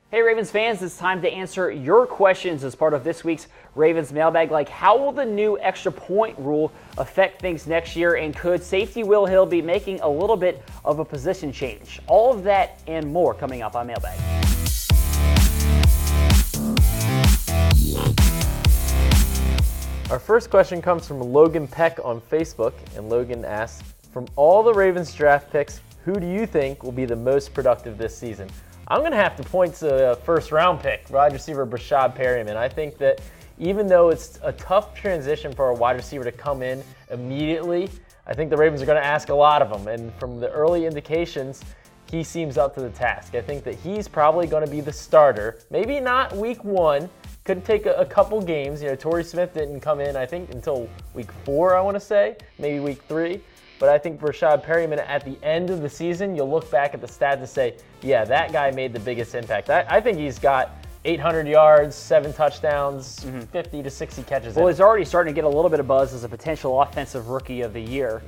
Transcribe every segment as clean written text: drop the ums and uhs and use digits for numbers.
Hey Ravens fans, it's time to answer your questions as part of this week's Ravens Mailbag, like how will the new extra point rule affect things next year, and could safety Will Hill be making a little bit of a position change? All of that and more coming up on Mailbag. Our first question comes from Logan Peck on Facebook, and Logan asks, from all the Ravens draft picks, who do you think will be the most productive this season? I'm going to have to point to a first-round pick, wide receiver Brashad Perryman. I think that even though it's a tough transition for a wide receiver to come in immediately, I think the Ravens are going to ask a lot of him. And from the early indications, he seems up to the task. I think that he's probably going to be the starter. Maybe not week 1. Could take a couple games. You know, Torrey Smith didn't come in, I think, until week 4, I want to say, maybe week 3. But I think Brashad Perryman, at the end of the season, you'll look back at the stats and say, yeah, that guy made the biggest impact. I think he's got 800 yards, 7 touchdowns, 50 to 60 catches. Well, he's already starting to get a little bit of buzz as a potential offensive rookie of the year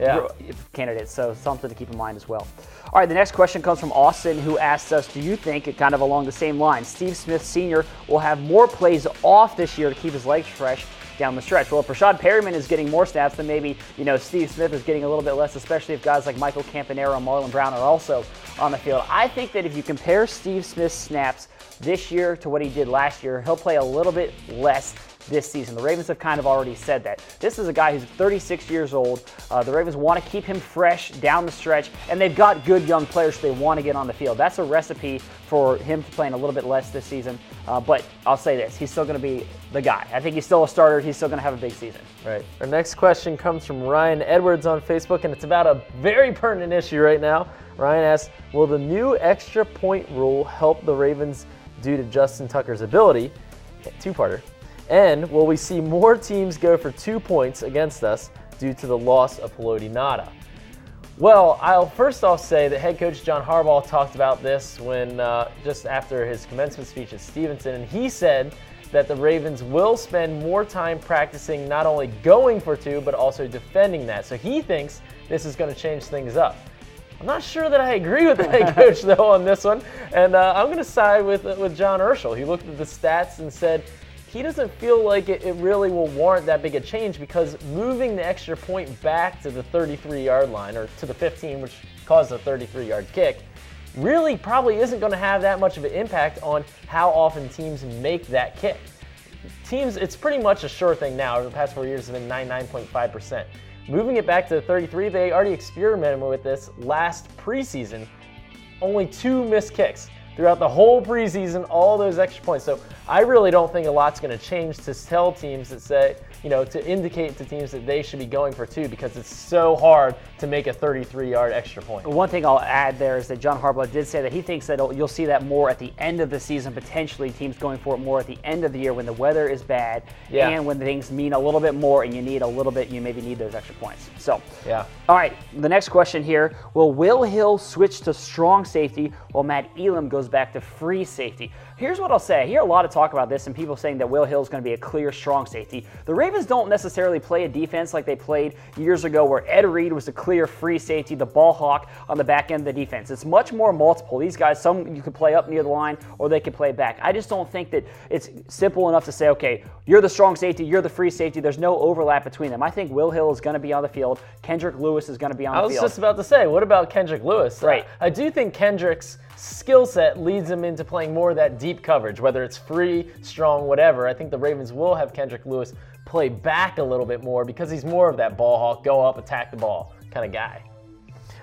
candidate, so something to keep in mind as well. All right, the next question comes from Austin, who asks us, do you think, kind of along the same line, Steve Smith Sr. will have more plays off this year to keep his legs fresh down the stretch? Well, if Brashad Perryman is getting more snaps, then maybe, Steve Smith is getting a little bit less, especially if guys like Michael Campanaro and Marlon Brown are also on the field. I think that if you compare Steve Smith's snaps this year to what he did last year, he'll play a little bit less this season. The Ravens have kind of already said that. This is a guy who's 36 years old. The Ravens want to keep him fresh down the stretch, and they've got good young players they want to get on the field. That's a recipe for him playing a little bit less this season. But I'll say this, he's still going to be the guy. I think he's still a starter. He's still going to have a big season. Right. Our next question comes from Ryan Edwards on Facebook, and it's about a very pertinent issue right now. Ryan asks, will the new extra point rule help the Ravens due to Justin Tucker's ability? Two-parter. And will we see more teams go for 2 points against us due to the loss of Haloti Ngata? Well, I'll first off say that head coach John Harbaugh talked about this when just after his commencement speech at Stevenson, and he said that the Ravens will spend more time practicing not only going for 2, but also defending that. So he thinks this is going to change things up. I'm not sure that I agree with the head coach, though, on this one, and I'm going to side with John Urschel. He looked at the stats and said he doesn't feel like it really will warrant that big a change, because moving the extra point back to the 33-yard line, or to the 15, which caused a 33-yard kick, really probably isn't going to have that much of an impact on how often teams make that kick. Teams, it's pretty much a sure thing now. Over the past 4 years, it's been 99.5%. Moving it back to the 33, they already experimented with this last preseason. Only 2 missed kicks throughout the whole preseason, all those extra points. So I really don't think a lot's going to change to tell teams that say, to indicate to teams that they should be going for 2, because it's so hard to make a 33-yard extra point. One thing I'll add there is that John Harbaugh did say that he thinks that you'll see that more at the end of the season, potentially teams going for it more at the end of the year when the weather is bad and when things mean a little bit more and you need a little bit, you maybe need those extra points. So, all right, the next question here, will Will Hill switch to strong safety while Matt Elam goes back to free safety? Here's what I'll say. I hear a lot of talk about this and people saying that Will Hill is going to be a clear strong safety. The Ravens don't necessarily play a defense like they played years ago, where Ed Reed was a clear free safety, the ball hawk on the back end of the defense. It's much more multiple. These guys, some you could play up near the line or they could play back. I just don't think that it's simple enough to say, okay, you're the strong safety, you're the free safety. There's no overlap between them. I think Will Hill is going to be on the field. Kendrick Lewis is going to be on the field. I was just about to say, what about Kendrick Lewis? Right. I do think Kendrick's skill set leads him into playing more of that deep coverage, whether it's free, strong, whatever. I think the Ravens will have Kendrick Lewis play back a little bit more, because he's more of that ball hawk, go up, attack the ball kind of guy.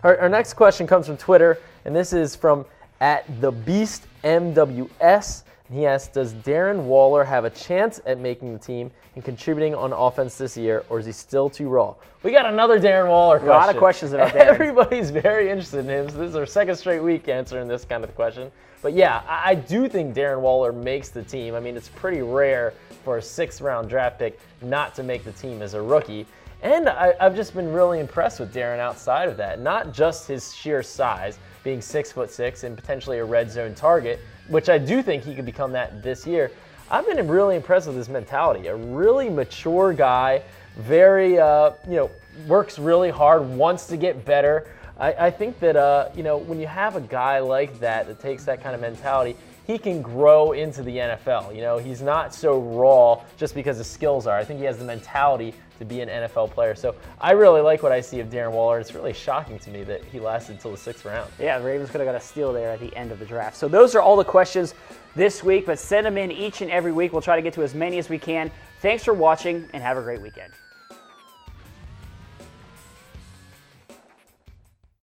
Our next question comes from Twitter, and this is from @TheBeastMWS. He asks, does Darren Waller have a chance at making the team and contributing on offense this year, or is he still too raw? We got another Darren Waller question. A lot of questions about Darren. Everybody's very interested in him, so this is our second straight week answering this kind of question. But yeah, I do think Darren Waller makes the team. I mean, it's pretty rare for a 6th-round draft pick not to make the team as a rookie. And I've just been really impressed with Darren outside of that. Not just his sheer size, being 6'6" and potentially a red zone target, which I do think he could become that this year. I've been really impressed with his mentality. A really mature guy, very, works really hard, wants to get better. I think that, when you have a guy like that takes that kind of mentality, he can grow into the NFL. You know, he's not so raw just because his skills are. I think he has the mentality to be an NFL player. So I really like what I see of Darren Waller. It's really shocking to me that he lasted until the 6th round. Yeah, the Ravens could have got a steal there at the end of the draft. So those are all the questions this week, but send them in each and every week. We'll try to get to as many as we can. Thanks for watching, and have a great weekend.